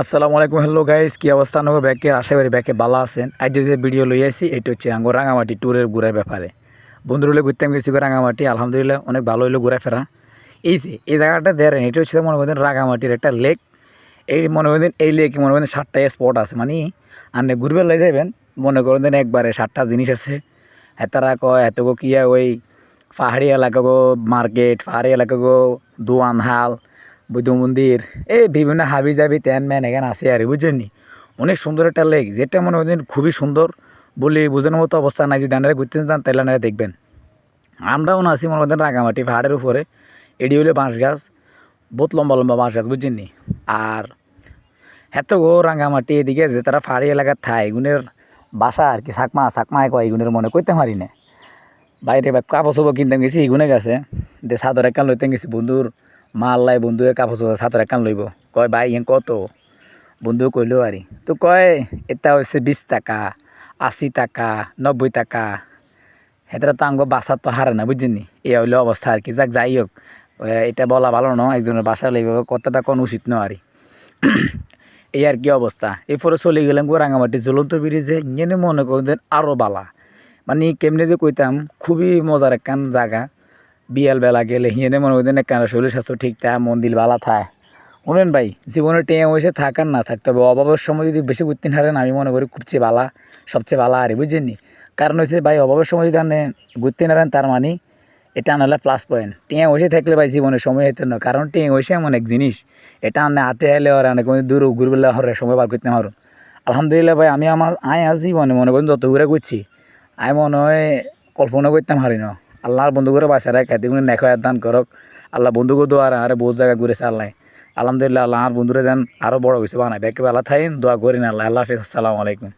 আসসালামু আলাইকুম hello guys কি অবস্থা নগো ব্যাকে আশা করি ব্যাকে ভালো আছেন। আজ যে ভিডিও লই আসি এটা হচ্ছে আঙ্গো রাঙামাটি ট্যুরের ঘুরার ব্যাপারে। বন্ধুরা ঘুরতে আমি গেছি রাঙামাটি, আলহামদুলিল্লাহ অনেক ভালো হইলো ঘুরে ফেরা। এই জায়গাটা দেখেন, এটা হচ্ছে মনে করেন রাঙামাটির একটা লেক। এই মনে করেন এই লেকে মনে করেন 7টা স্পট আছে, মানে আপনি ঘুরবে লাই যাবেন মনে করেন একবারে 7টা জিনিস আছে। হেতারা কয় এত গো কিয়া ওই পাহাড়ি এলাকা গো মার্কেট, পাহাড়ি এলাকা গো দোয়ান হাল, বৌদ্ধ মন্দির, এই বিভিন্ন হাবি জাবি ত্যান ম্যান এখানে আছে আর বুঝছেন নি। অনেক সুন্দর একটা লেক, যেটা মনে করেন খুবই সুন্দর বলে বোঝানোর মতো অবস্থা নাই। যদি আপনারা ঘুরতে চান তাহলে আপনারা দেখবেন। আমরাও না আছি মনে করেন রাঙামাটি পাহাড়ের উপরে। এটি হলো বাঁশ গাছ, বহুত লম্বা লম্বা বাঁশ গাছ বুঝছেন নি। আর এত গো রাঙামাটি এদিকে যে তারা পাহাড়ি এলাকার থাই এগুনের বাসা আর কি চাকমায় কয় এগুনের মনে করতে পারি না। বাইরে বা কাপড় চোপড় কিনতে গেছি এগুনে গেছে দে চাদর একখান লইতে গেছি বন্ধুর মাল্লাই বন্ধুয়ে কাপড় চোপড় চাদর একখান লইব। কয় ভাই ইয়ে কত? বন্ধু কইলো আরি তো কয় এটা হচ্ছে 20 টাকা, 80 টাকা, 90 টাকা। হেতরা তো আঙ্গ বাসার তো হারে না বুঝছেন নি। এ হইলো অবস্থা আর কি। যাক যাই হোক, এটা বলা ভালো নয়, একজনের বাসা লইব কতটা কোন উচিত নয় আরি। এই আর কি অবস্থা। এরপরে চলে গেলাম রাঙামাটি ঝুলন্ত ব্রিজে। ইঞ্জেনে মনে করেন আরও বালা, মানে কেমনে যে কইতাম, খুবই মজার একখান জায়গা। বিয়াল বেলা গেলে হিয়েনে মনে করেন একখান শরীর স্বাস্থ্য ঠিক থাকে, মন্দির বালা থায়। শুনেন ভাই, জীবনে টেঁ হয়েছে থাকার না থাকতে হবে, অভাবের সময় যদি বেশি ঘুরতে হারেন আমি মনে করি খুবচেয়ে বালা, সবচেয়ে বালা আরে বুঝছেন নি। কারণ হচ্ছে ভাই অভাবের সময় যদি আপনি ঘুরতে হারেন তার মানে এটা আনলে প্লাস পয়েন্ট। টেঁ হয়েছে থাকলে ভাই জীবনের সময় হইতে না, কারণ টেঁ হয়েছে এমন এক জিনিস, এটা আনে হাতে এলে আর অনেক দূর ঘুরবে হরে সময় বার করতে পারুন। আলহামদুলিল্লাহ ভাই, আমি আমার জীবনে মনে করেন যত ঘুরে ঘুরছি আমি মনে হয় কল্পনা করতাম হারি না। আল্লাহর বন্ধু করে বাঁচারা খাইতে কোনো নেখায় দান করক। আল্লাহ বন্ধু করে দোয়ার আরে বহুত জায়গা ঘুরেছে আল্লাহ। আলহামদুলিল্লাহ আল্লাহর বন্ধুরা যেন আরও বড় হয়েছে বানায় ব্যাকে বেলা থাকেন দোয়া করেন। আল্লাহ হাফিজ, আসসালামু আলাইকুম।